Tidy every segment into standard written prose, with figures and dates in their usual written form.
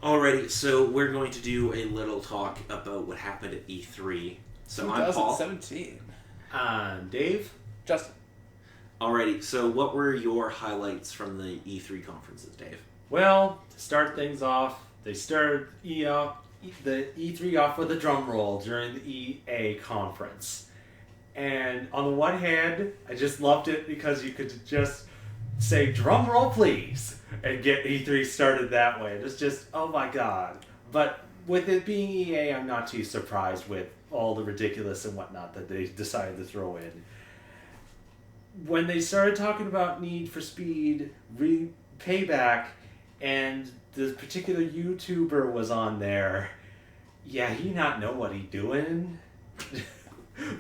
Alrighty, so we're going to do a little talk about what happened at E3. So I'm Paul. 2017. Dave? Justin. Alrighty, so what were your highlights from the E3 conferences, Dave? Well, to start things off, they started the E3 off with a drum roll during the EA conference. And on the one hand, I just loved it because you could just say, drum roll please, and get E3 started that way. It's just, oh my god. But with it being EA, I'm not too surprised with all the ridiculous and whatnot that they decided to throw in. When they started talking about Need for Speed Payback, and the particular YouTuber was on there, yeah, he not know what he doing.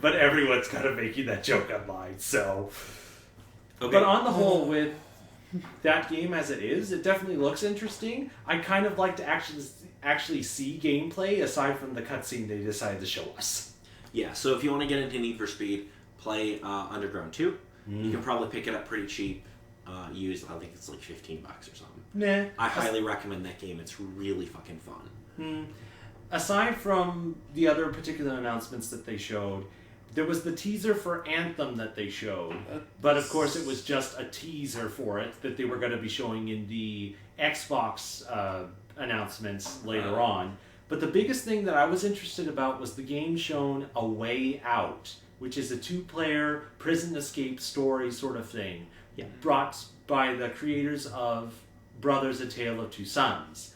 But everyone's kind of making that joke online, so... Okay. But on the whole, with that game as it is, it definitely looks interesting. I kind of like to actually see gameplay aside from the cutscene they decided to show us. Yeah, so if you want to get into Need for Speed, play Underground 2. You can probably pick it up pretty cheap. Used, I think it's like $15 or something. Nah. I highly recommend that game. It's really fucking fun. Aside from the other particular announcements that they showed, there was the teaser for Anthem that they showed. But of course it was just a teaser for it that they were going to be showing in the Xbox announcements later on. But the biggest thing that I was interested about was the game shown A Way Out, which is a 2-player prison escape story sort of thing. Yeah. Brought by the creators of Brothers: A Tale of Two Sons.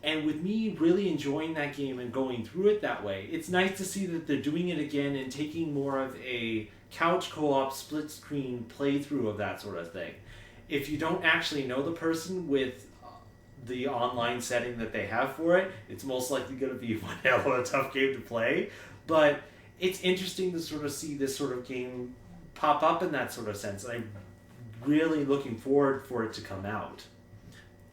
And with me really enjoying that game and going through it that way, it's nice to see that they're doing it again and taking more of a couch co-op split screen playthrough of that sort of thing. If you don't actually know the person with the online setting that they have for it, it's most likely going to be one hell of a tough game to play. But it's interesting to sort of see this sort of game pop up in that sort of sense. I'm really looking forward for it to come out.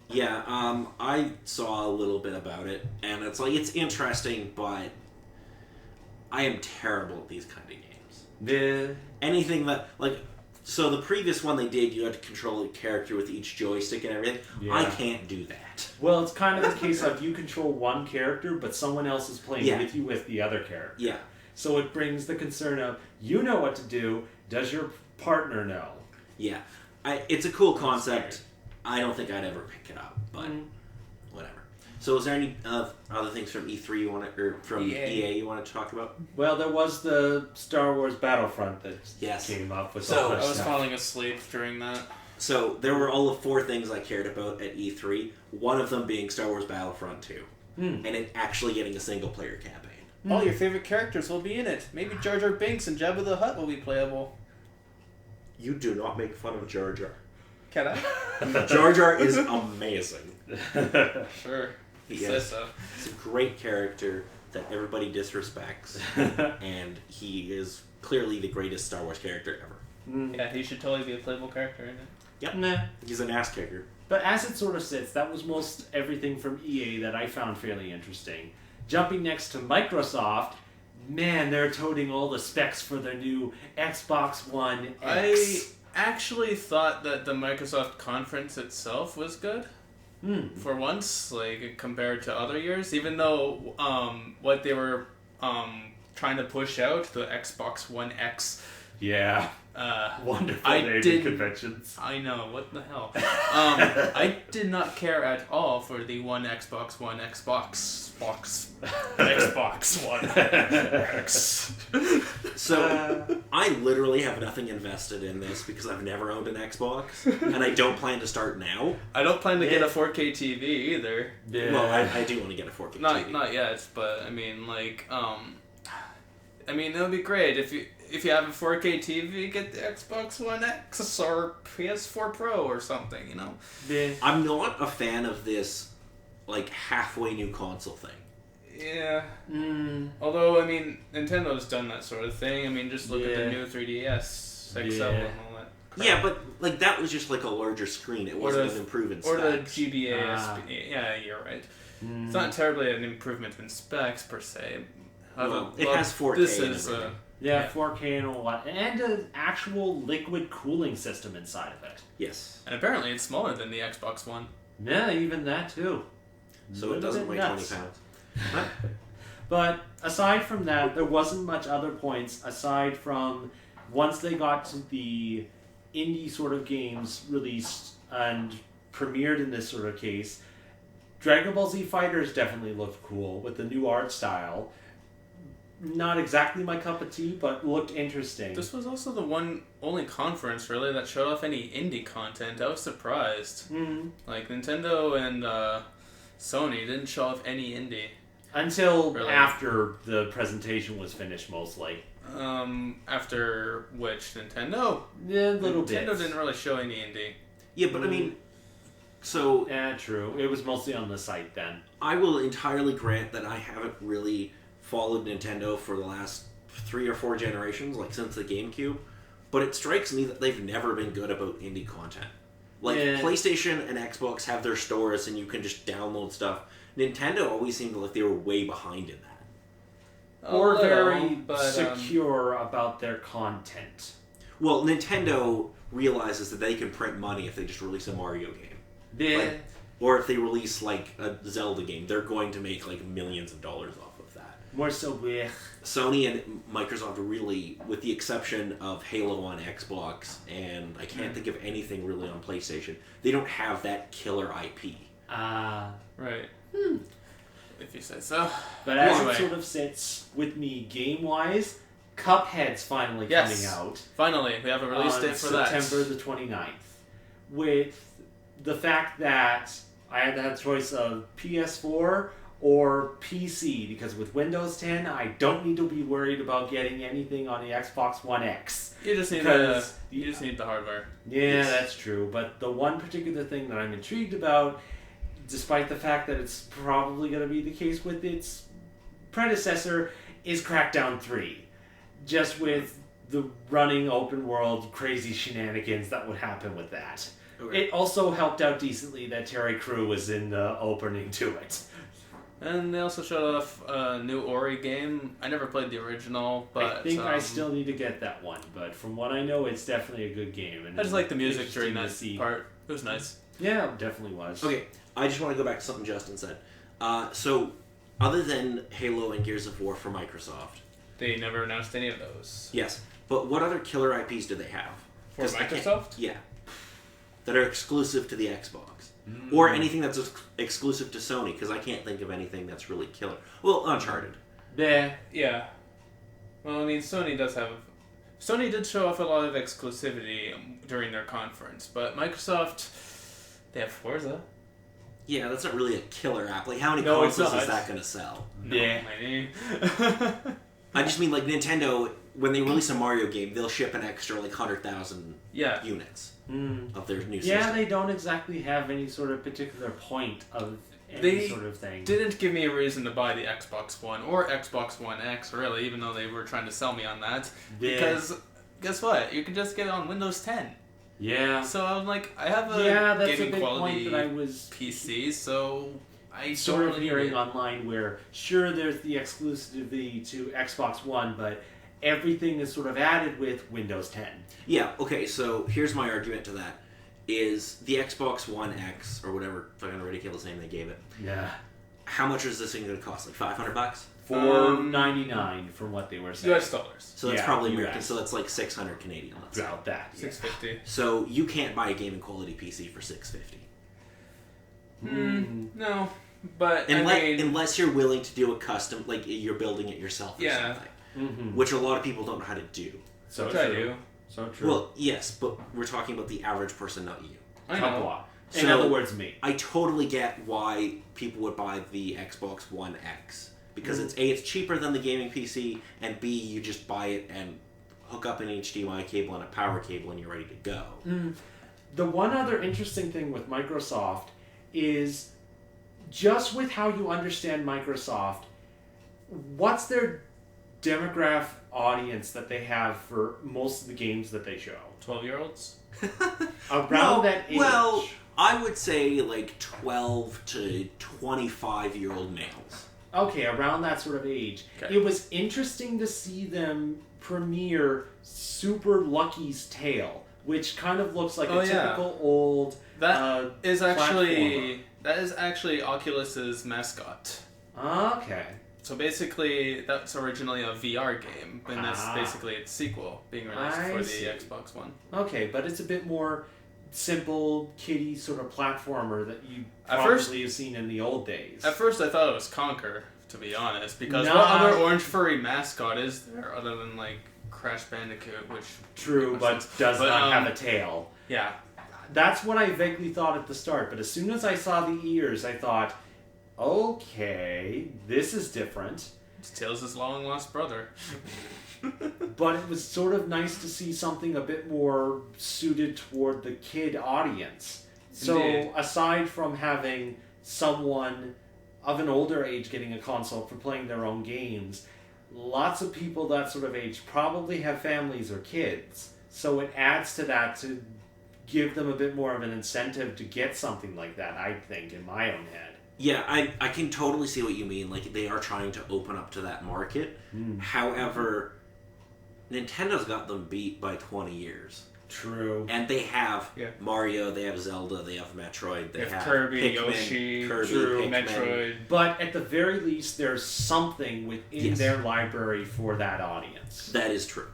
Yeah, I saw a little bit about it, and it's like, it's interesting, but I am terrible at these kind of games. Anything that, like, so the previous one they did, you had to control a character with each joystick and everything. Yeah. I can't do that. Well, it's kind of the case of you control one character, but someone else is playing with you with the other character. Yeah. So it brings the concern of, you know what to do, does your partner know? Yeah. It's a cool concept. I don't think I'd ever pick it up, but whatever. So, is there any other things from E3 you want to, or from EA you want to talk about? Well, there was the Star Wars Battlefront that came up with. So I was falling asleep during that. So there were all of 4 things I cared about at E3. One of them being Star Wars Battlefront 2, and it actually getting a single player campaign. All your favorite characters will be in it. Maybe Jar Jar Binks and Jabba the Hutt will be playable. You do not make fun of Jar Jar. Can I? Jar Jar is amazing. Sure. He's a great character that everybody disrespects, and he is clearly the greatest Star Wars character ever. Yeah, he should totally be a playable character, isn't it? Yep. Nah. He's an ass kicker. But as it sort of sits, that was most everything from EA that I found fairly interesting. Jumping next to Microsoft, man, they're toting all the specs for their new Xbox One X. I actually thought that the Microsoft conference itself was good. For once, like, compared to other years, even though what they were trying to push out, the Xbox One X. Yeah. Wonderful naming conventions. I know, what the hell. I did not care at all for the Xbox One X. So, I literally have nothing invested in this because I've never owned an Xbox, and I don't plan to start now. I don't plan to get a 4K TV either. Yeah. Well, I do want to get a 4K TV. Not yet, but I mean, like, it would be great if you have a 4K TV, get the Xbox One X or PS4 Pro or something, you know? Yeah. I'm not a fan of this, like, halfway new console thing. Yeah. Although, I mean, Nintendo's done that sort of thing. I mean, just look at the new 3DS XL and all that crap. Yeah, but, like, that was just, like, a larger screen. It wasn't an improvement in specs. Or the GBA. Yeah, you're right. It's not terribly an improvement in specs, per se. Well, it has 4K this and is, everything. 4K and all that. And an actual liquid cooling system inside of it. Yes. And apparently it's smaller than the Xbox One. Yeah, even that too. so it doesn't weigh 20 pounds. Huh? But aside from that, there wasn't much other points aside from once they got to the indie sort of games released and premiered in this sort of case. Dragon Ball Z Fighters definitely looked cool with the new art style. Not exactly my cup of tea, but looked interesting. This was also the only conference really that showed off any indie content. I was surprised. Mm-hmm. Like Nintendo and Sony didn't show off any indie. Until really. After the presentation was finished, mostly. After which Nintendo? Yeah, little Nintendo bits. didn't really show any indie. Yeah, but I mean, so... Yeah, true. It was mostly on the site then. I will entirely grant that I haven't really followed Nintendo for the last 3 or 4 generations, like since the GameCube, but it strikes me that they've never been good about indie content. Like, PlayStation and Xbox have their stores and you can just download stuff. Nintendo always seemed like they were way behind in that. Or very secure about their content. Well, Nintendo realizes that they can print money if they just release a Mario game. Yeah. Like, or if they release, like, a Zelda game, they're going to make, like, millions of dollars off of that. More so with... Sony and Microsoft really, with the exception of Halo on Xbox, and I can't think of anything really on PlayStation, they don't have that killer IP. Right. If you say so. But as it sort of sits with me game-wise, Cuphead's finally coming out. Finally, we have a release date for that. September the 29th. With the fact that I had that choice of PS4 or PC, because with Windows 10, I don't need to be worried about getting anything on the Xbox One X. You just need the hardware. Yeah, that's true. But the one particular thing that I'm intrigued about, despite the fact that it's probably going to be the case with its predecessor, is Crackdown 3. Just with the running open world crazy shenanigans that would happen with that. Okay. It also helped out decently that Terry Crew was in the opening to it. And they also showed off a new Ori game. I never played the original, but... I think I still need to get that one, but from what I know, it's definitely a good game. And I just like the music during that part. It was nice. Yeah, it definitely was. Okay, I just want to go back to something Justin said. So, other than Halo and Gears of War for Microsoft... They never announced any of those. Yes, but what other killer IPs do they have? For Microsoft? Yeah. That are exclusive to the Xbox. Or anything that's exclusive to Sony, because I can't think of anything that's really killer. Well, Uncharted. Yeah. Well, I mean, Sony did show off a lot of exclusivity during their conference, but Microsoft, they have Forza. Yeah, that's not really a killer app. Like, how many consoles is that going to sell? Yeah. I just mean, like, Nintendo, when they release a Mario game, they'll ship an extra, like, 100,000 units of their new system. Yeah, they don't exactly have any sort of particular point of any sort of thing. They didn't give me a reason to buy the Xbox One or Xbox One X, really, even though they were trying to sell me on that. Yeah. Because, guess what? You can just get it on Windows 10. Yeah. So I'm like, I have a gaming quality point that I was PC, so I sort don't of really hearing online where, sure, there's the exclusivity to Xbox One, but everything is sort of added with Windows 10. Yeah, okay, so here's my argument to that. Is the Xbox One X, or whatever fucking ridiculous name they gave it. Yeah. How much is this thing going to cost? Like $500? $499 from what they were saying. US dollars. So that's probably American, so that's like 600 Canadian, let's say. About that. $650. So you can't buy a gaming quality PC for $650. No, but unless you're willing to do a custom, like you're building it yourself or something. Which a lot of people don't know how to do. So I do. So true. Well, yes, but we're talking about the average person, not you. I know. In other words, me. I totally get why people would buy the Xbox One X. Because it's A, it's cheaper than the gaming PC, and B, you just buy it and hook up an HDMI cable and a power cable and you're ready to go. The one other interesting thing with Microsoft is just with how you understand Microsoft, what's their demographic audience that they have for most of the games that they show? 12-year-olds? Around that age. Well, I would say like 12 to 25-year-old males. Okay, around that sort of age. Okay. It was interesting to see them premiere Super Lucky's Tale, which kind of looks like a typical old That's That is actually Oculus's mascot. Okay. So basically, that's originally a VR game, and that's basically its sequel being released for the Xbox One. Okay, but it's a bit more simple, kiddie sort of platformer that you probably have seen in the old days. At first, I thought it was Conker, to be honest, because what other orange furry mascot is there other than like Crash Bandicoot, which but does not have a tail. Yeah. That's what I vaguely thought at the start, but as soon as I saw the ears, I thought, okay, this is different. It's Tails' long-lost brother. But it was sort of nice to see something a bit more suited toward the kid audience. So, aside from having someone of an older age getting a console for playing their own games, lots of people that sort of age probably have families or kids. So it adds to that to give them a bit more of an incentive to get something like that, I think, in my own head. Yeah, I can totally see what you mean. Like, they are trying to open up to that market. However, Nintendo's got them beat by 20 years. True. And they have Mario, they have Zelda, they have Metroid, they have Kirby, Pikmin, Yoshi, Pikmin. Metroid. But at the very least, there's something within their library for that audience. That is true.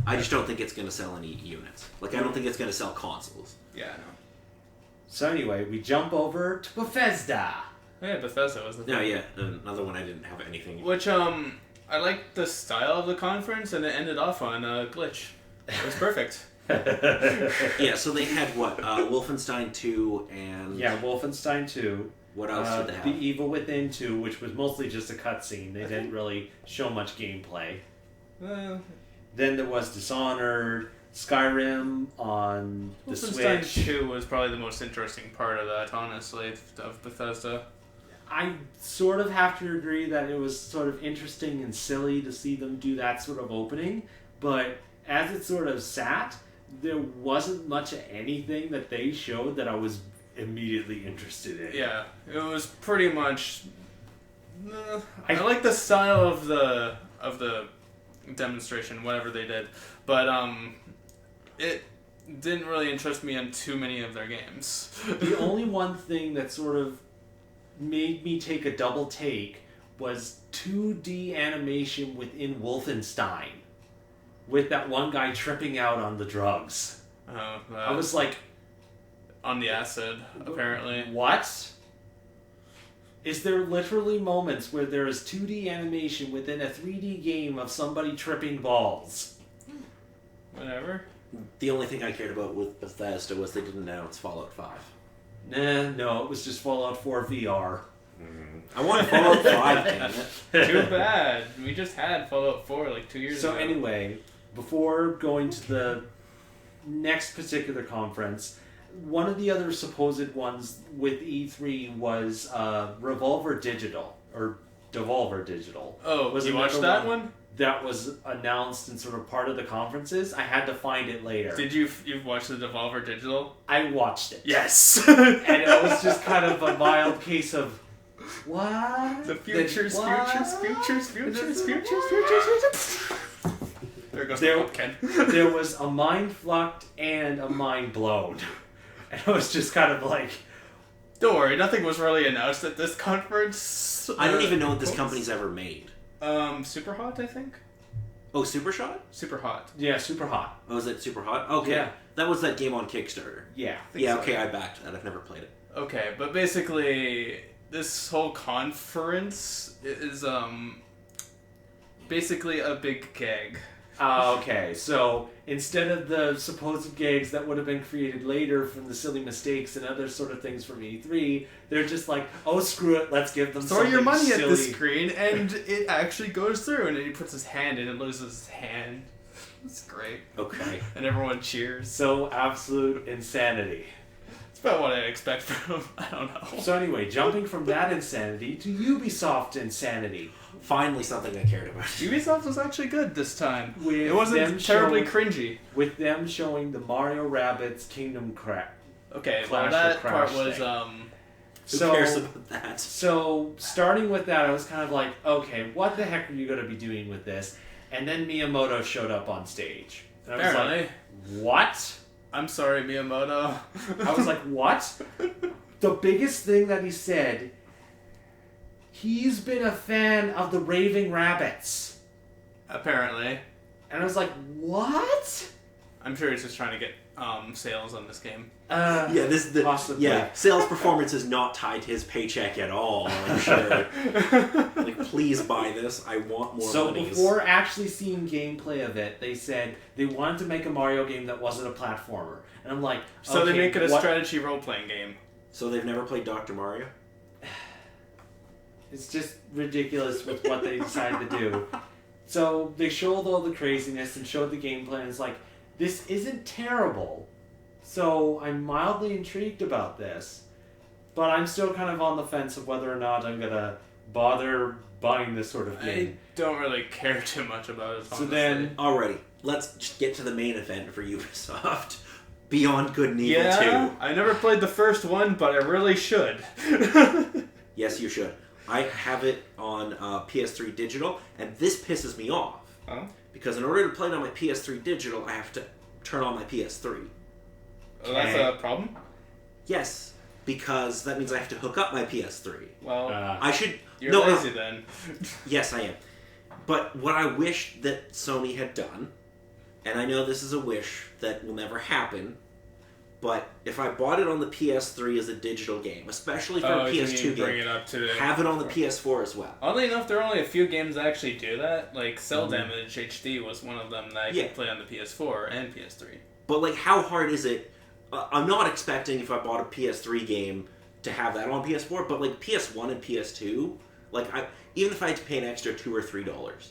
I just don't think it's going to sell any units. Like, I don't think it's going to sell consoles. Yeah, I know. So anyway, we jump over to Bethesda. Yeah, Bethesda was the thing. No, yeah, another one I didn't have anything. Which, I liked the style of the conference, and it ended off on a glitch. It was perfect. Yeah, so they had what? Wolfenstein 2 and... Yeah, Wolfenstein 2. What else did they have? The Evil Within 2, which was mostly just a cutscene. They didn't really show much gameplay. Then there was Dishonored, Skyrim on the Wolfenstein Switch. 2 was probably the most interesting part of that, honestly, of Bethesda. I sort of have to agree that it was sort of interesting and silly to see them do that sort of opening, but as it sort of sat, there wasn't much of anything that they showed that I was immediately interested in. Yeah, it was pretty much... I like the style of the demonstration, whatever they did, but it didn't really interest me in too many of their games. The only one thing that sort of made me take a double take was 2D animation within Wolfenstein, with that one guy tripping out on the drugs. I was like... On the acid, apparently. What? Is there literally moments where there is 2D animation within a 3D game of somebody tripping balls? Whatever. The only thing I cared about with Bethesda was they didn't announce Fallout 5. Nah, no, it was just Fallout 4 VR. I want Fallout 5, damn it. Too bad. We just had Fallout 4 like 2 years ago. So anyway, before going to the next particular conference, one of the other supposed ones with E3 was Devolver Digital. Oh, was you watched that one? That was announced and sort of part of the conferences. I had to find it later. Did you watch the Devolver Digital? I watched it. Yes! And it was just kind of a mild case of, what? The futures. There goes the pumpkin. There was a mind fucked and a mind blown. And it was just kind of like... Don't worry, nothing was really announced at this conference. I don't even know what this company's ever made. Super Hot, I think? Oh, Super Shot? Super Hot. Yeah, Super Hot. Oh, is it Super Hot? Okay. Yeah. That was that game on Kickstarter. Yeah. Yeah, so. okay, I backed that. I've never played it. Okay, but basically, this whole conference is, basically a big gag. Okay, so instead of the supposed gags that would have been created later from the silly mistakes and other sort of things from E3, they're just like, oh, screw it, let's give them Throw something your money silly. at the screen, and it actually goes through, and then he puts his hand in and loses his hand. It's great. Okay. And everyone cheers. So absolute insanity. It's about what I expect from him. I don't know. So anyway, jumping from that insanity to Ubisoft insanity. Finally something I cared about. Ubisoft was actually good this time. With it wasn't them terribly cringy. With them showing the Mario Rabbids Kingdom Crash. Okay, Clash well or that part Crash was, thing. Who cares about that? So, starting with that, I was kind of like, okay, what the heck are you going to be doing with this? And then Miyamoto showed up on stage. And I was like, what? I'm sorry, Miyamoto. I was like, what? the biggest thing that he said, he's been a fan of the Raving Rabbits. Apparently. And I was like, what? I'm sure he's just trying to get sales on this game. Possibly. Yeah, sales performance is not tied to his paycheck at all, I'm sure. Like, please buy this. I want more monies. Before actually seeing gameplay of it, they said they wanted to make a Mario game that wasn't a platformer. And I'm like, so they make it a strategy role-playing game. So they've never played Dr. Mario? It's just ridiculous with what they decided to do. So they showed all the craziness and showed the gameplay, and it's like, this isn't terrible. So I'm mildly intrigued about this. But I'm still kind of on the fence of whether or not I'm going to bother buying this sort of game. I don't really care too much about it, honestly. So then... Alrighty, let's just get to the main event for Ubisoft. Beyond Good and Evil 2. I never played the first one, but I really should. Yes, you should. I have it on PS3 Digital, and this pisses me off. Oh? Because in order to play it on my PS3 Digital, I have to turn on my PS3. Oh, that's a problem? Yes, because that means I have to hook up my PS3. Well, I should... You're lazy then. Yes, I am. But what I wish that Sony had done, and I know this is a wish that will never happen, but if I bought it on the PS3 as a digital game, especially for a PS2 game, have it on the PS4 as well. Oddly enough, there are only a few games that actually do that. Like Cell Damage HD was one of them that I could play on the PS4 and PS3. But like, how hard is it? I'm not expecting if I bought a PS3 game to have that on PS4, but like PS1 and PS2, like even if I had to pay an extra $2 or $3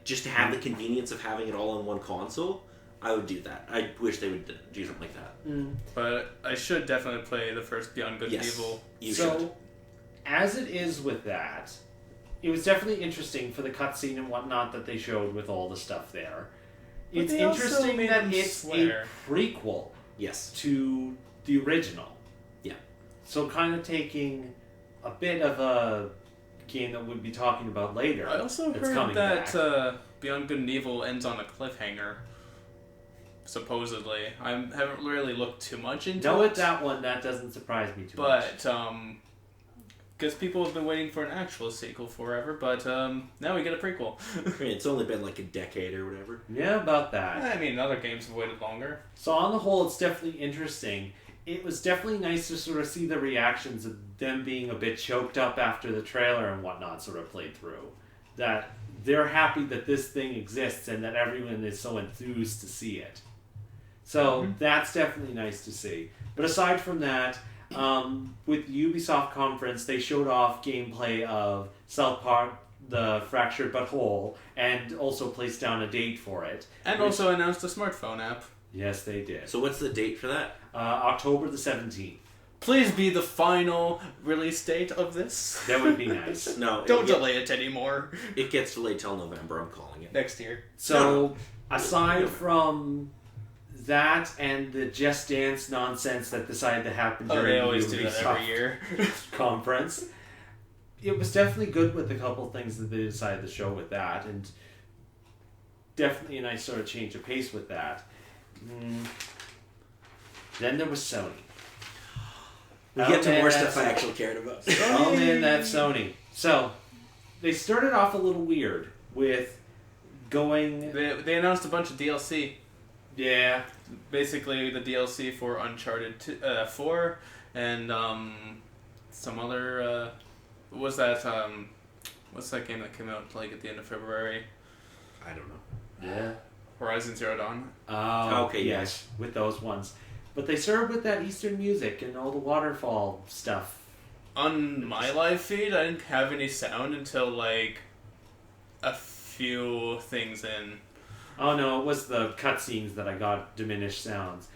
just to have the convenience of having it all in one console, I would do that. I wish they would do something like that. But I should definitely play the first Beyond Good and Evil. You should. As it is with that, it was definitely interesting for the cutscene and whatnot that they showed with all the stuff there. But it's interesting that it's swear. a prequel Yes. to the original. Yeah. So kind of taking a bit of a game that we'll be talking about later. I also heard that Beyond Good and Evil ends on a cliffhanger. Supposedly. I haven't really looked too much into it. No, with that one, that doesn't surprise me too much. But, because people have been waiting for an actual sequel forever, but now we get a prequel. I mean, it's only been like a decade or whatever. Yeah, about that. I mean, other games have waited longer. So on the whole, it's definitely interesting. It was definitely nice to sort of see the reactions of them being a bit choked up after the trailer and whatnot sort of played through. That they're happy that this thing exists and that everyone is so enthused to see it. So that's definitely nice to see. But aside from that, with the Ubisoft conference, they showed off gameplay of South Park, The Fractured But Whole, and also placed down a date for it. And also announced a smartphone app. Yes, they did. So what's the date for that? October the 17th. Please be the final release date of this. That would be nice. No. Don't delay it anymore. It gets delayed till November, I'm calling it. Next year. So, aside from that and the Just Dance nonsense that decided to happen during they always the do that every year. conference, it was definitely good with a couple things that they decided to show with that, and definitely a nice sort of change of pace with that. Then there was Sony. We get to more stuff I actually cared about. Oh man, that's Sony. So, they started off a little weird with going... They announced a bunch of DLC. Yeah. Basically, the DLC for Uncharted 4 and some other... what's that game that came out like at the end of February? I don't know. Yeah. Horizon Zero Dawn. Oh, okay, yes. With those ones. But they started with that Eastern music and all the waterfall stuff. On my live feed, I didn't have any sound until like a few things in. Oh no, it was the cutscenes that I got diminished sounds.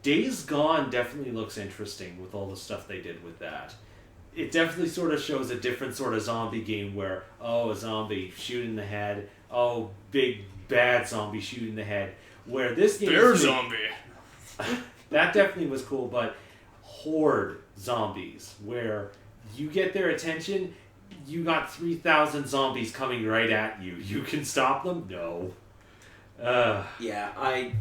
Days Gone definitely looks interesting with all the stuff they did with that. It definitely sort of shows a different sort of zombie game where, a zombie, shoot in the head. Oh, big bad zombie, shoot in the head. Where this game... Bear zombie! That definitely was cool, but horde zombies, where you get their attention, you got 3,000 zombies coming right at you. You can stop them? No. Yeah,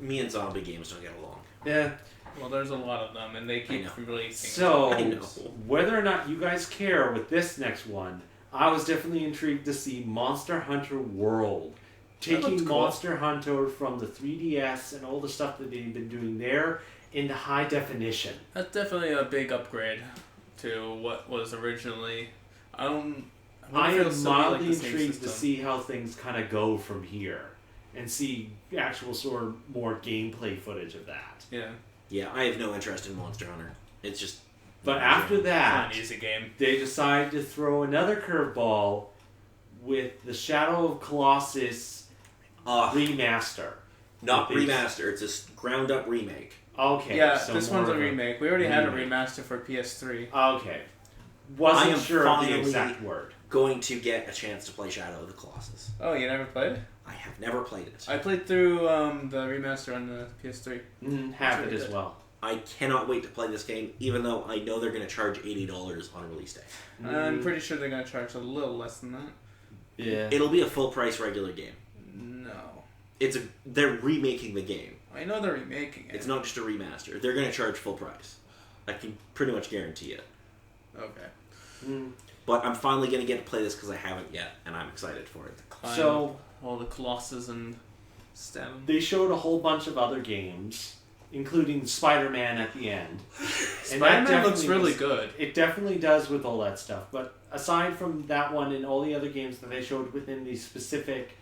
me and zombie games don't get along. Yeah. Well, there's a lot of them, and they keep releasing. So, I know. whether or not you guys care with this next one, I was definitely intrigued to see Monster Hunter World. Taking cool. Monster Hunter from the 3DS and all the stuff that they've been doing there into high definition. That's definitely a big upgrade to what was originally. I am mildly intrigued to see how things kind of go from here and see actual sort of more gameplay footage of that. Yeah. Yeah, I have no interest in Monster Hunter. It's just... But after that, it's not an easy game. They decide to throw another curveball with the Shadow of Colossus remaster. Not remaster, it's a ground-up remake. Okay. Yeah, so this one's a remake. We already had a remaster for PS3. Okay. Wasn't sure of the finally exact word. Going to get a chance to play Shadow of the Colossus. Oh, you never played it? I have never played it. I played through the remaster on the PS3. Have it as well. I cannot wait to play this game, even though I know they're going to charge $80 on release day. I'm pretty sure they're going to charge a little less than that. Yeah. It'll be a full-price regular game. No. They're remaking the game. I know they're remaking it. It's not just a remaster. They're going to charge full price. I can pretty much guarantee it. Okay. But I'm finally going to get to play this because I haven't yet, and I'm excited for it. So all the Colossus and stab 'em. they showed a whole bunch of other games, including Spider-Man at the end. And Spider-Man looks really good. It definitely does with all that stuff. But aside from that one and all the other games that they showed within the specific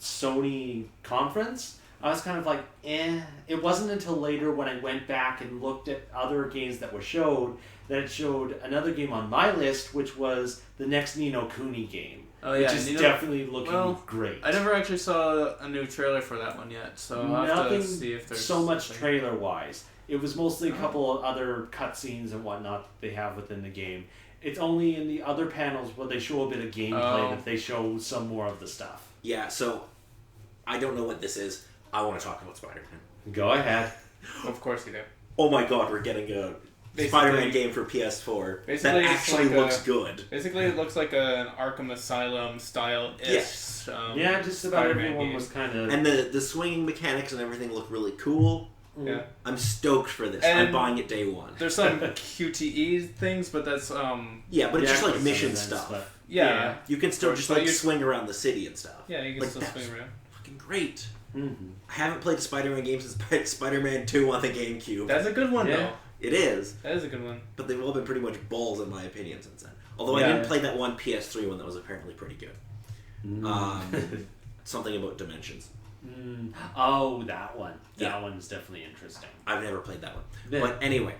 Sony conference, I was kind of like, eh. It wasn't until later when I went back and looked at other games that were showed that it showed another game on my list, which was the next Ni no Kuni game. Oh yeah, which is definitely looking great. I never actually saw a new trailer for that one yet, so I'll have to see if there's so much trailer-wise. It was mostly a couple of other cutscenes and whatnot that they have within the game. It's only in the other panels where they show a bit of gameplay that they show some more of the stuff. Yeah, so I don't know what this is. I want to talk about Spider-Man. Go ahead. Of course you do. Oh my god, we're getting a Spider-Man game for PS4 that actually looks good. Basically, it looks like an Arkham Asylum style-ish. Yes. Just about everyone was kind of... And the swinging mechanics and everything look really cool. Yeah. I'm stoked for this. And I'm buying it day one. There's some QTE things, but that's... Yeah, but it's just like mission stuff. Yeah. You can still just like swing around the city and stuff. Yeah, you can still swing around. Fucking great. Mm-hmm. I haven't played a Spider-Man game since Spider-Man 2 on the GameCube. That's a good one, though. It is. That is a good one. But they've all been pretty much balls, in my opinion, since then. Although I didn't play that one PS3 one that was apparently pretty good. Something about dimensions. Oh, that one. That one's definitely interesting. I've never played that one. But anyway,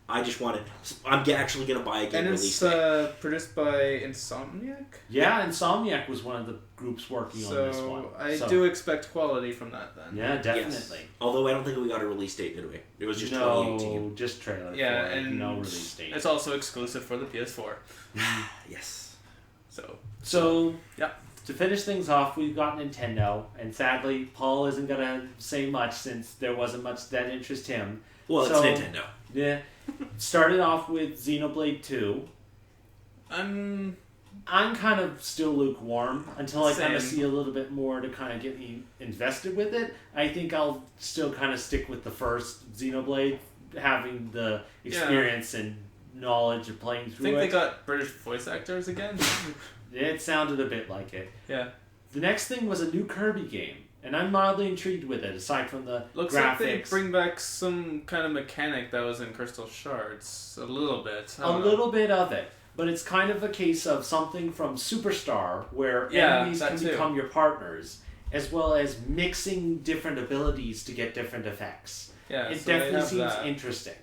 I just wanted... I'm actually going to buy a game release And it's produced by Insomniac? Yeah, Insomniac was one of the groups working on this one. I do expect quality from that then. Yeah, definitely. Yes. Although I don't think we got a release date, did we? It was just 2018. No, just trailer. Yeah, for it, and no release date. It's also exclusive for the PS4. Yes. So yeah. To finish things off, we've got Nintendo, and sadly, Paul isn't going to say much since there wasn't much that interests him. Well, it's Nintendo. Yeah. Started off with Xenoblade 2. I'm kind of still lukewarm until I kind of see a little bit more to kind of get me invested with it. I think I'll still kind of stick with the first Xenoblade, having the experience and knowledge of playing through it. I think they got British voice actors again. It sounded a bit like it. Yeah. The next thing was a new Kirby game, and I'm mildly intrigued with it, aside from the Looks graphics. like they bring back some kind of mechanic that was in Crystal Shards. A little bit. A little bit of it. But it's kind of a case of something from Superstar, where enemies can become your partners, as well as mixing different abilities to get different effects. Yeah, it definitely seems interesting.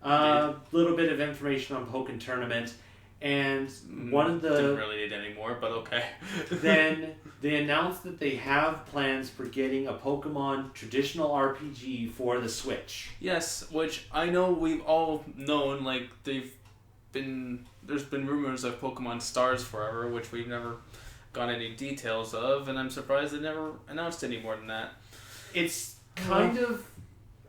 A little bit of information on Pokken Tournament, and one of the... Didn't really need any more, but okay. Then they announced that they have plans for getting a Pokemon traditional RPG for the Switch. Yes, which I know we've all known, like, there's been rumors of Pokemon Stars forever, which we've never got any details of, and I'm surprised they never announced any more than that. It's kind of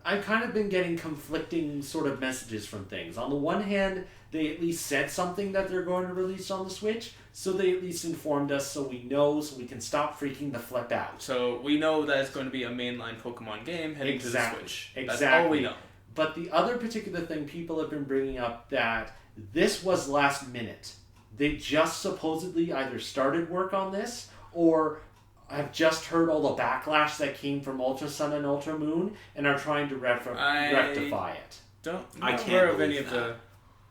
I've kind of been getting conflicting sort of messages from things. On the one hand, they at least said something that they're going to release on the Switch, so they at least informed us so we know, so we can stop freaking the flip out. So we know that it's going to be a mainline Pokemon game heading to the Switch. Exactly. That's all we know. But the other particular thing people have been bringing up that this was last minute. They just supposedly either started work on this or have just heard all the backlash that came from Ultra Sun and Ultra Moon and are trying to rectify it.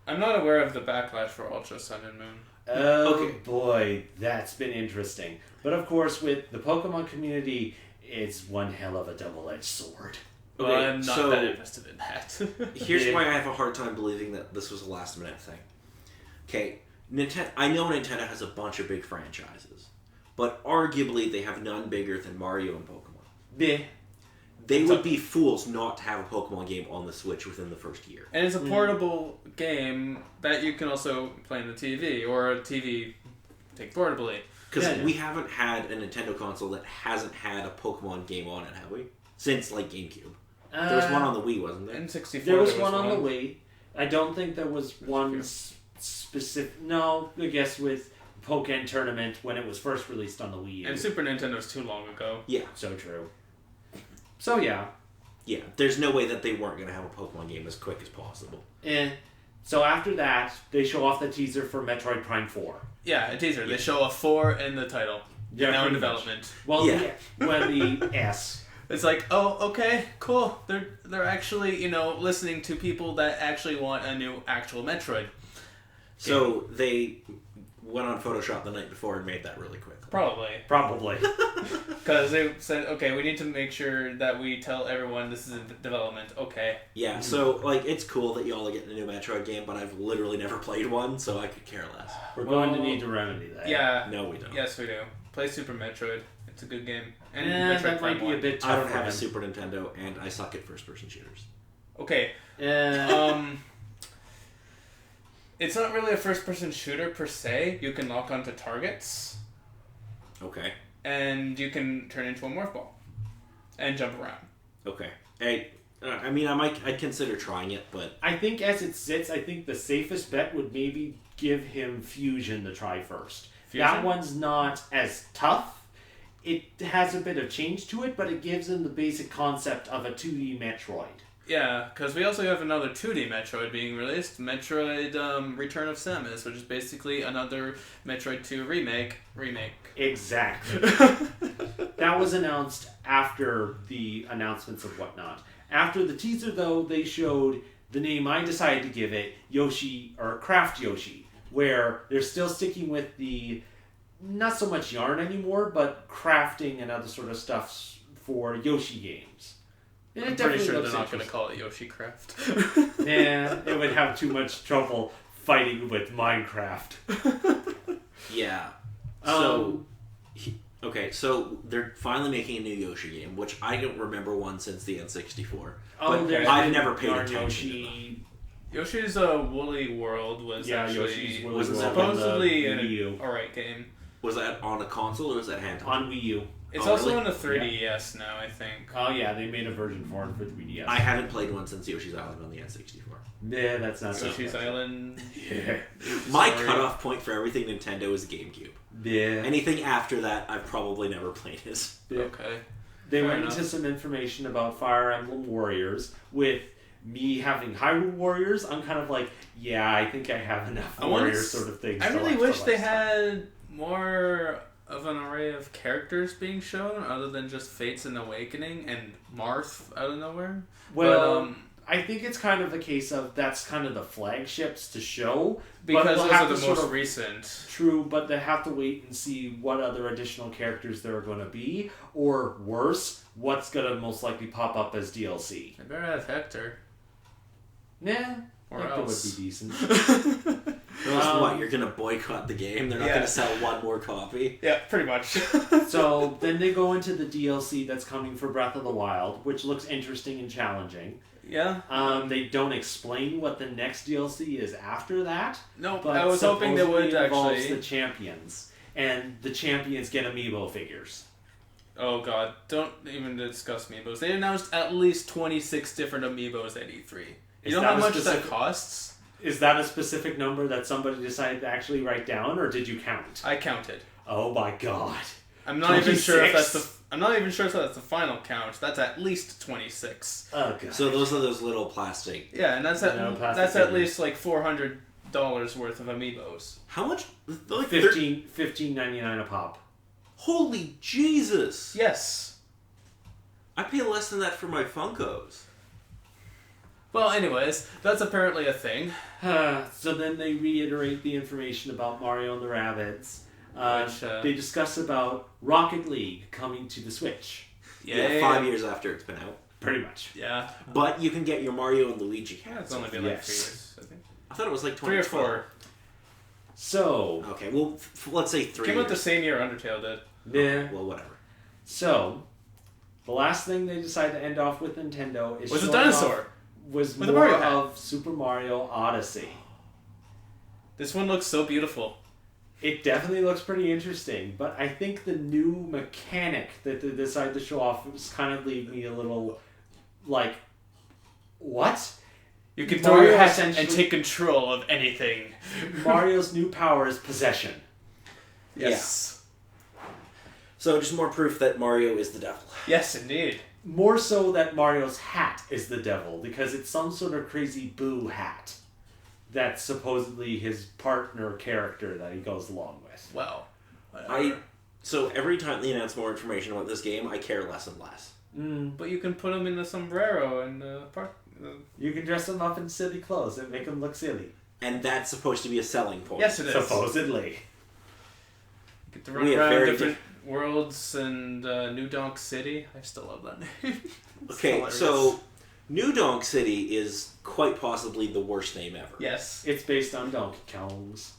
I'm not aware of the backlash for Ultra Sun and Moon. Oh boy, that's been interesting. But of course, with the Pokemon community, it's one hell of a double-edged sword. Okay, well, I'm not that invested in that. Here's why I have a hard time believing that this was a last-minute thing. Okay, I know Nintendo has a bunch of big franchises, but arguably they have none bigger than Mario and Pokemon. Yeah. They would be fools not to have a Pokemon game on the Switch within the first year. And it's a portable game that you can also play on the TV, or a TV take portably. Because we haven't had a Nintendo console that hasn't had a Pokemon game on it, have we? Since, like, GameCube. There was one on the Wii, wasn't there? N64. There was one on the Wii. I don't think there was one specific... No, I guess with Pokken Tournament when it was first released on the Wii U. And Super Nintendo's too long ago. Yeah. So true. So, yeah. Yeah, there's no way that they weren't going to have a Pokemon game as quick as possible. So after that, they show off the teaser for Metroid Prime 4. Yeah, a teaser. They show a 4 in the title. Yeah, now in development. Well, the S. It's like, oh, okay, cool. They're actually, listening to people that actually want a new actual Metroid. So they went on Photoshop the night before and made that really quick. Probably. Because they said, okay, we need to make sure that we tell everyone this is in development. Okay. Yeah, so, like, it's cool that y'all are getting a new Metroid game, but I've literally never played one, so I could care less. We're going to need to remedy that. Yeah. No, we don't. Yes, we do. Play Super Metroid. It's a good game. And Metroid that might be a bit tough. I don't have a Super Nintendo, and I suck at first-person shooters. Okay. It's not really a first-person shooter per se. You can lock onto targets. Okay. And you can turn into a morph ball. And jump around. Okay. I'd consider trying it, but... I think as it sits, I think the safest bet would maybe give him Fusion to try first. Fusion? That one's not as tough. It has a bit of change to it, but it gives him the basic concept of a 2D Metroid. Yeah, because we also have another 2D Metroid being released, Metroid Return of Samus, which is basically another Metroid 2 remake. Exactly. That was announced after the announcements of whatnot. After the teaser, though, they showed the name I decided to give it, Yoshi, or Craft Yoshi, where they're still sticking with the, not so much yarn anymore, but crafting and other sort of stuff for Yoshi games. And I'm pretty sure they're not going to call it Yoshi Craft. Yeah, it would have too much trouble fighting with Minecraft. Yeah. So, so they're finally making a new Yoshi game, which I don't remember one since the N64. But I've never paid attention to them. Yoshi's Woolly World was Yoshi's Woolly was World supposedly an alright game. Was that on a console or was that handheld? On Wii U. It's also on the 3DS now, I think. Oh yeah, they made a version for it for 3DS. I haven't played one since Yoshi's Island on the N64. Yeah, that's not Yoshi's Island. Yeah. My cutoff point for everything Nintendo is GameCube. Yeah. Anything after that, I've probably never played as. Yeah. Okay. They went into some information about Fire Emblem Warriors. With me having Hyrule Warriors, I'm kind of like, yeah, I think I have enough Warriors sort of things. I really wish they had more of an array of characters being shown other than just Fates and Awakening and Marth out of nowhere. Well, but, I think it's kind of the case of that's kind of the flagships to show. Because those are the most recent. True, but they have to wait and see what other additional characters there are going to be. Or worse, what's going to most likely pop up as DLC. I better have Hector. Nah. Or Hector else. would be decent. What, you're going to boycott the game? They're not going to sell one more copy? Yeah, pretty much. So then they go into the DLC that's coming for Breath of the Wild, which looks interesting and challenging. Yeah. They don't explain what the next DLC is after that. No, but I was hoping they would involves actually. The champions, and the champions get amiibo figures. Oh god, don't even discuss amiibos. They announced at least 26 different amiibos at E3. You know how much that costs? Is that a specific number that somebody decided to actually write down, or did you count? I counted. Oh my god. I'm not even sure if that's the final count. That's at least 26. Oh god. So those are those little plastic. Yeah, and that's at least like $400 worth of amiibos. How much? Like $15.99 a pop. Holy Jesus! Yes. I pay less than that for my Funkos. Well, anyways, that's apparently a thing. So then they reiterate the information about Mario and the Rabbids. They discuss about Rocket League coming to the Switch. Yeah, 5 years after it's been out. Pretty much. Yeah. But you can get your Mario and Luigi. Yeah, it's only been like 3 years, I think. I thought it was like 3 or 4. So... Okay, well, let's say 3 Came out the same year Undertale did. Yeah. Well, whatever. So, the last thing they decided to end off with Nintendo is... Was a dinosaur. Was with more a Mario of Super Mario Odyssey. This one looks so beautiful. It definitely looks pretty interesting, but I think the new mechanic that they decided to show off was kind of leave me a little like, what? You can throw your hat and take control of anything. Mario's new power is possession. Yes. Yeah. So just more proof that Mario is the devil. Yes, indeed. More so that Mario's hat is the devil, because it's some sort of crazy Boo hat. That's supposedly his partner character that he goes along with. Well, so every time they announce more information about this game, I care less and less. But you can put him in the sombrero and the park. You can dress him up in silly clothes and make him look silly. And that's supposed to be a selling point. Yes, it is. Supposedly. You get to run around different worlds and New Donk City. I still love that name. Okay, so New Donk City is quite possibly the worst name ever. Yes. It's based on Donkey Kong's.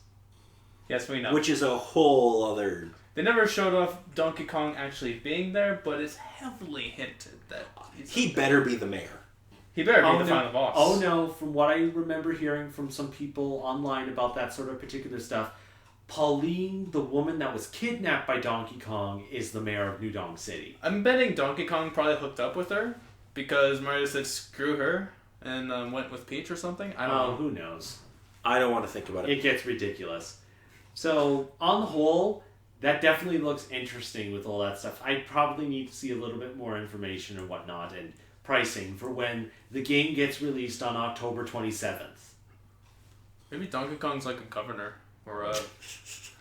Yes, we know. Which is a whole other... They never showed off Donkey Kong actually being there, but it's heavily hinted that he better be the mayor. He better be the final boss. Oh no, from what I remember hearing from some people online about that sort of particular stuff, Pauline, the woman that was kidnapped by Donkey Kong, is the mayor of New Donk City. I'm betting Donkey Kong probably hooked up with her because Mario said screw her and went with Peach or something. I don't know. Who knows? I don't want to think about it. It gets ridiculous. So, on the whole, that definitely looks interesting with all that stuff. I probably need to see a little bit more information and whatnot and pricing for when the game gets released on October 27th. Maybe Donkey Kong's like a governor or I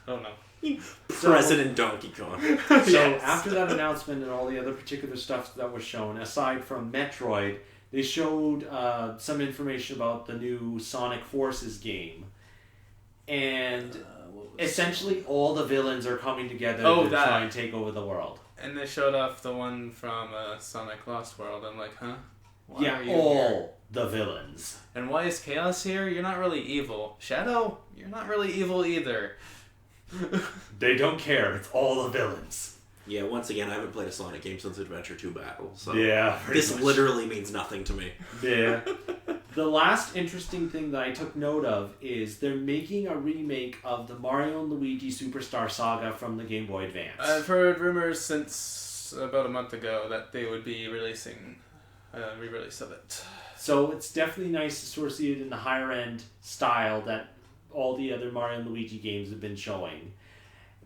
don't know. President Donkey Kong. So Yes. after that announcement and all the other particular stuff that was shown, aside from Metroid, they showed some information about the new Sonic Forces game. And essentially all the villains are coming together to try and take over the world. And they showed off the one from Sonic Lost World. I'm like, huh? Why Yeah, are you all here? the villains. And why is Chaos here? You're not really evil. Shadow, you're not really evil either. They don't care. It's all the villains. Yeah, once again, I haven't played a Sonic game since Adventure 2 Battle, so Yeah, this much. literally means nothing to me. Yeah. The last interesting thing that I took note of is they're making a remake of the Mario and Luigi Superstar Saga from the Game Boy Advance. I've heard rumors since about a month ago that they would be releasing a re-release of it. So it's definitely nice to sort of see it in the higher end style that all the other Mario and Luigi games have been showing.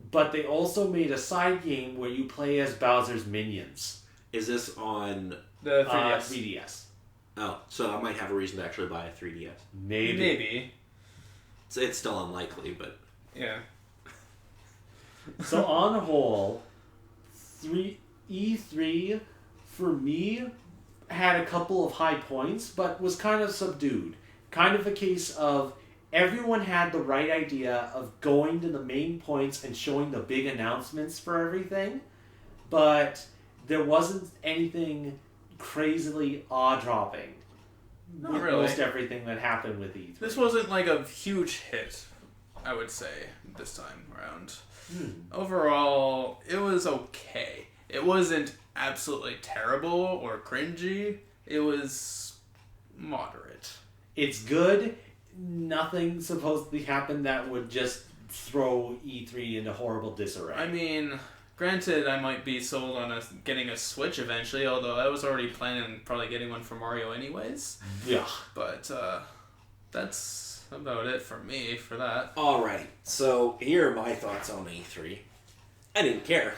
But they also made a side game where you play as Bowser's minions. Is this on... The 3DS. 3DS. Oh, so I might have a reason to actually buy a 3DS. Maybe. It's still unlikely, but... Yeah. So on the whole, E3 for me had a couple of high points, but was kind of subdued. Kind of a case of everyone had the right idea of going to the main points and showing the big announcements for everything, but there wasn't anything crazily awe-dropping Not with really. most everything that happened with E3. This wasn't like a huge hit, I would say, this time around. Overall, it was okay. It wasn't absolutely terrible or cringy. It was moderate. It's good. Nothing supposedly happened that would just throw E3 into horrible disarray. I mean, Granted, I might be sold on getting a Switch eventually, although I was already planning on probably getting one for Mario anyways. Yeah. But that's about it for me for that. Alright, so here are my thoughts on E3. I didn't care.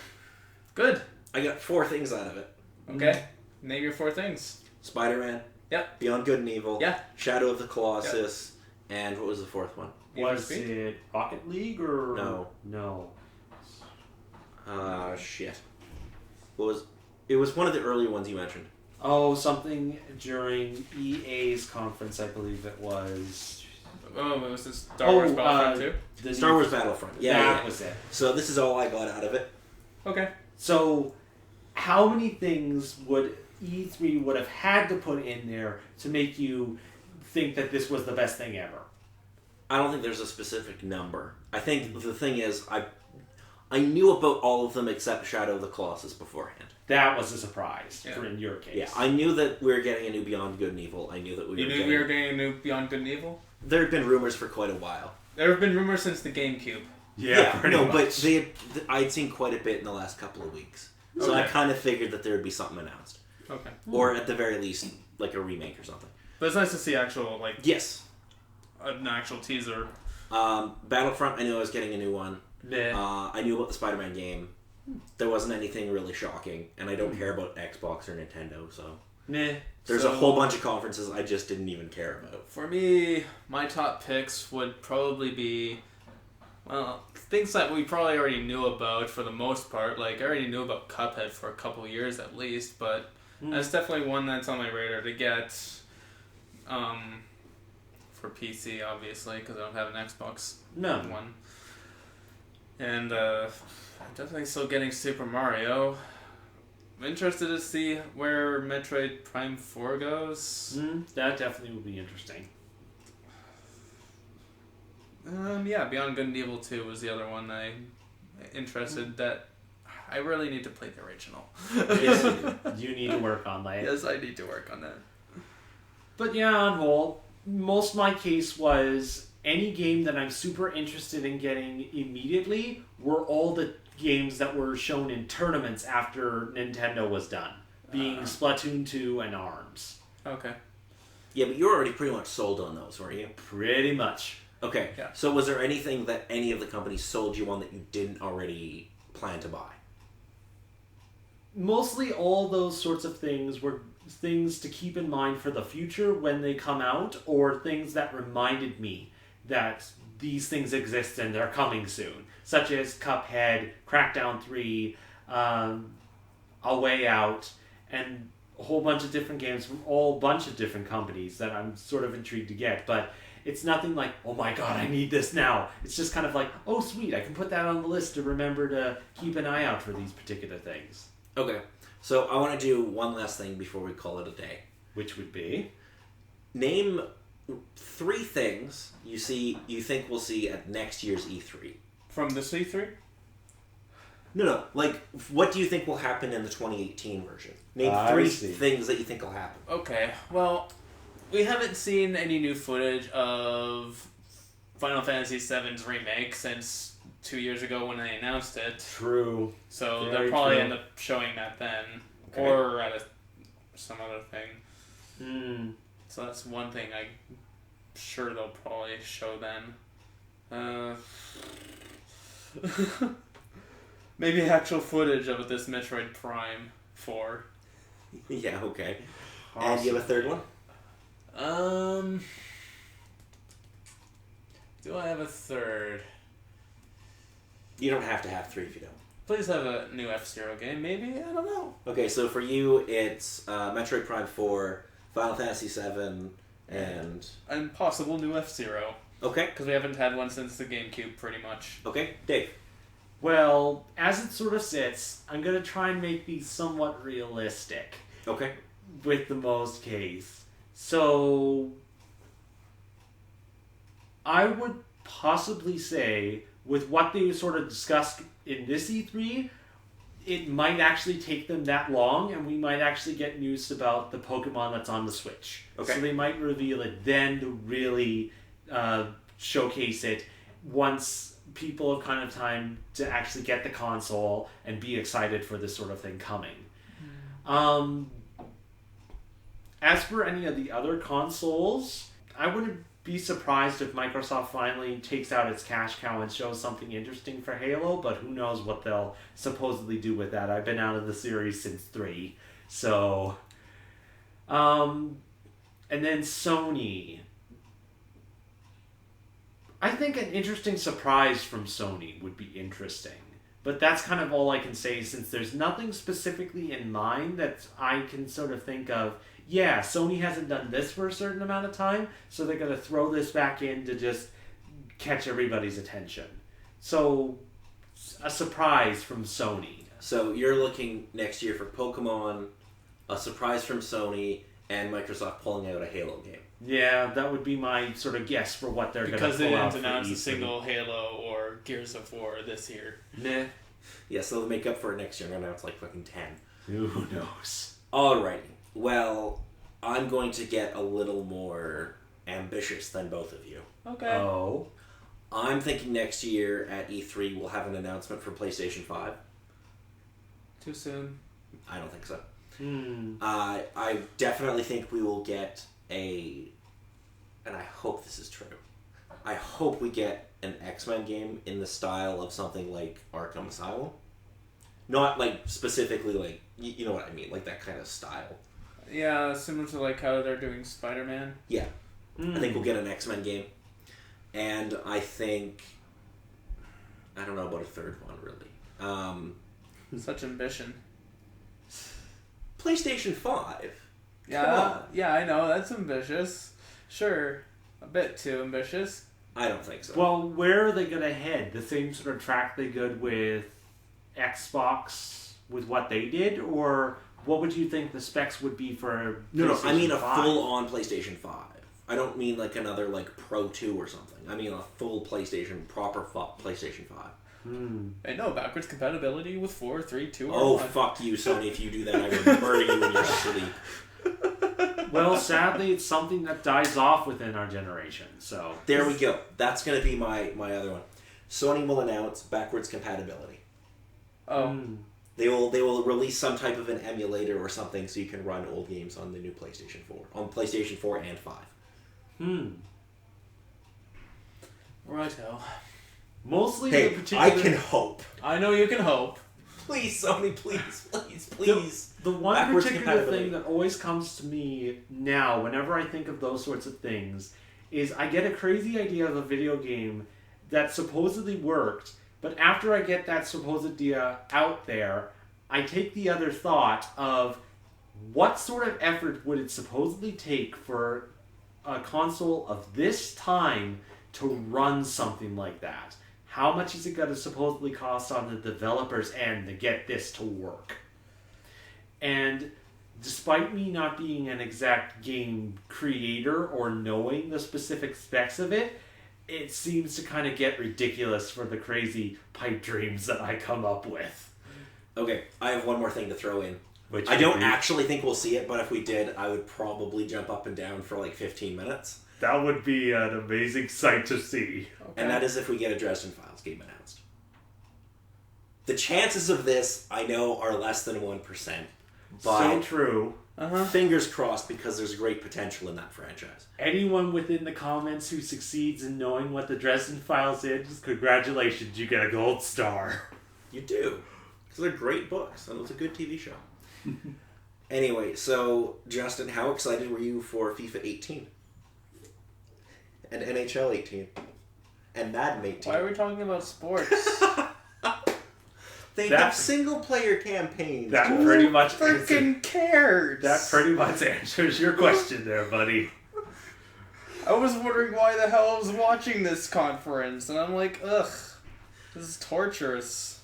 Good. I got 4 things out of it. Okay. Name your 4 things. Spider-Man. Yep. Beyond Good and Evil. Yeah. Shadow of the Colossus. And what was the 4th one? Was it Rocket League or... No. No. Shit. It was one of the earlier ones you mentioned. Oh, something during EA's conference, I believe it was. Oh, it was this Star Wars Battlefront too? Star Wars Battlefront. Yeah, that was it. So this is all I got out of it. Okay. So, how many things would E3 would have had to put in there to make you think that this was the best thing ever? I don't think there's a specific number. I think the thing is, I knew about all of them except Shadow of the Colossus beforehand. That was a surprise in your case. Yeah, I knew that we were getting a new Beyond Good and Evil. I knew that we were getting a new Beyond Good and Evil? There had been rumors for quite a while. There have been rumors since the GameCube. Yeah, pretty much. But I'd seen quite a bit in the last couple of weeks. So I kind of figured that there would be something announced. Okay. Or at the very least, like a remake or something. But it's nice to see actual, Yes. An actual teaser. Battlefront, I knew I was getting a new one. Nah. I knew about the Spider-Man game. There wasn't anything really shocking, and I don't care about Xbox or Nintendo, so... Nah. There's a whole bunch of conferences I just didn't even care about. For me, my top picks would probably be... Well, things that we probably already knew about for the most part. Like, I already knew about Cuphead for a couple years at least, but that's definitely one that's on my radar to get. For PC, obviously, because I don't have an Xbox One. And I'm definitely still getting Super Mario. I'm interested to see where Metroid Prime 4 goes. That definitely would be interesting. Beyond Good and Evil 2 was the other one that I really need to play the original. Yes, you need to work on that. Yes, I need to work on that. But yeah, on whole, most of my case was any game that I'm super interested in getting immediately were all the games that were shown in tournaments after Nintendo was done, being Splatoon 2 and ARMS. Okay. Yeah, but you were already pretty much sold on those, weren't you? Pretty much. Okay, yeah. So was there anything that any of the companies sold you on that you didn't already plan to buy? Mostly all those sorts of things were things to keep in mind for the future when they come out, or things that reminded me that these things exist and they're coming soon, such as Cuphead, Crackdown 3, A Way Out, and a whole bunch of different games from a bunch of different companies that I'm sort of intrigued to get. But it's nothing like, oh my god, I need this now. It's just kind of like, oh sweet, I can put that on the list to remember to keep an eye out for these particular things. Okay, so I want to do one last thing before we call it a day. Which would be? Name 3 things you think we'll see at next year's E3. From this E3? No. Like, what do you think will happen in the 2018 version? Name 3 things that you think will happen. Okay, well, we haven't seen any new footage of Final Fantasy VII's remake since 2 years ago when they announced it. True. So Very they'll probably true. end up showing that then. Okay. Or at some other thing. So that's one thing I'm sure they'll probably show then. Maybe actual footage of this Metroid Prime 4. Yeah, okay. Awesome. And you have a third one? Do I have a third? You don't have to have 3 if you don't. Please have a new F-Zero game, maybe? I don't know. Okay, so for you, it's Metroid Prime 4, Final Fantasy 7, and... And possible new F-Zero. Okay. Because we haven't had one since the GameCube, pretty much. Okay, Dave. Well, as it sort of sits, I'm going to try and make these somewhat realistic. Okay. With the most case. So, I would possibly say, with what they sort of discussed in this E3, it might actually take them that long, and we might actually get news about the Pokemon that's on the Switch. Okay. So they might reveal it then to really showcase it once people have kind of time to actually get the console and be excited for this sort of thing coming. As for any of the other consoles, I wouldn't be surprised if Microsoft finally takes out its cash cow and shows something interesting for Halo, but who knows what they'll supposedly do with that. I've been out of the series since 3, so... and then Sony. I think an interesting surprise from Sony would be interesting. But that's kind of all I can say, since there's nothing specifically in mind that I can sort of think of. Yeah, Sony hasn't done this for a certain amount of time, so they're going to throw this back in to just catch everybody's attention. So, a surprise from Sony. So you're looking next year for Pokemon, a surprise from Sony, and Microsoft pulling out a Halo game. Yeah, that would be my sort of guess for what they're going to pull out. Because they didn't announce a single Halo or Gears of War this year. Meh. Yeah, so they'll make up for it next year and announce like fucking 10. Who knows? Alrighty. Well, I'm going to get a little more ambitious than both of you. Okay. Oh. I'm thinking next year at E3 we'll have an announcement for PlayStation 5. Too soon. I don't think so. Hmm. I definitely think we will get and I hope this is true, I hope we get an X-Men game in the style of something like Arkham Asylum. Not like specifically like, you know what I mean, like that kind of style. Yeah, similar to like how they're doing Spider-Man. Yeah. I think we'll get an X-Men game. And I think, I don't know about a third one really. Such ambition. PlayStation 5. Yeah, yeah, I know, that's ambitious. Sure, a bit too ambitious. I don't think so. Well, where are they going to head? The same sort of track they did with Xbox with what they did? Or what would you think the specs would be for No, I mean a 5? full-on PlayStation 5. I don't mean like another like Pro 2 or something. I mean a full PlayStation, proper PlayStation 5. I know, backwards compatibility with 4, 3, 2, or Oh, 1. fuck you, Sony. If you do that, I will murder you in your sleep. Well, sadly, it's something that dies off within our generation. So There we go. That's going to be my other one. Sony will announce backwards compatibility. Oh. They will release some type of an emulator or something so you can run old games on the new PlayStation 4. On PlayStation 4 and 5. Righto. Mostly Hey, the particular... I can hope. I know you can hope. Please, Sony, please. The one Backwards particular compatibility. thing that always comes to me now, whenever I think of those sorts of things, is I get a crazy idea of a video game that supposedly worked, but after I get that supposed idea out there, I take the other thought of what sort of effort would it supposedly take for a console of this time to run something like that? How much is it going to supposedly cost on the developer's end to get this to work? And despite me not being an exact game creator or knowing the specific specs of it, it seems to kind of get ridiculous for the crazy pipe dreams that I come up with. Okay, I have one more thing to throw in. Which I don't actually think we'll see it, but if we did, I would probably jump up and down for like 15 minutes. That would be an amazing sight to see. Okay. And that is if we get a Dresden Files game announced. The chances of this, I know, are less than 1%. But So true. fingers crossed, because there's great potential in that franchise. Anyone within the comments who succeeds in knowing what the Dresden Files is, congratulations, you get a gold star. You do. Because they're great books, and it's a good TV show. Anyway, so, Justin, how excited were you for FIFA 18? And NHL 18? And Madden 18? Why are we talking about sports? They That- have single-player campaigns. That Joel. pretty much Freaking cares. That pretty much answers your question there, buddy. I was wondering why the hell I was watching this conference, and I'm like, ugh, this is torturous.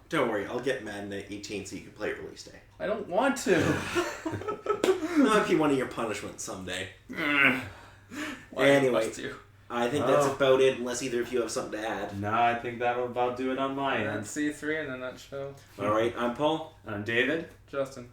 Don't worry, I'll get Madden 18 so you can play it release day. I don't want to. That might be one of your punishments someday. Why Anyway. must you? I think that's about it, unless either of you have something to add. No, I think that will about do it on my end. That's C3 in a nutshell. Alright, I'm Paul. I'm David. Justin.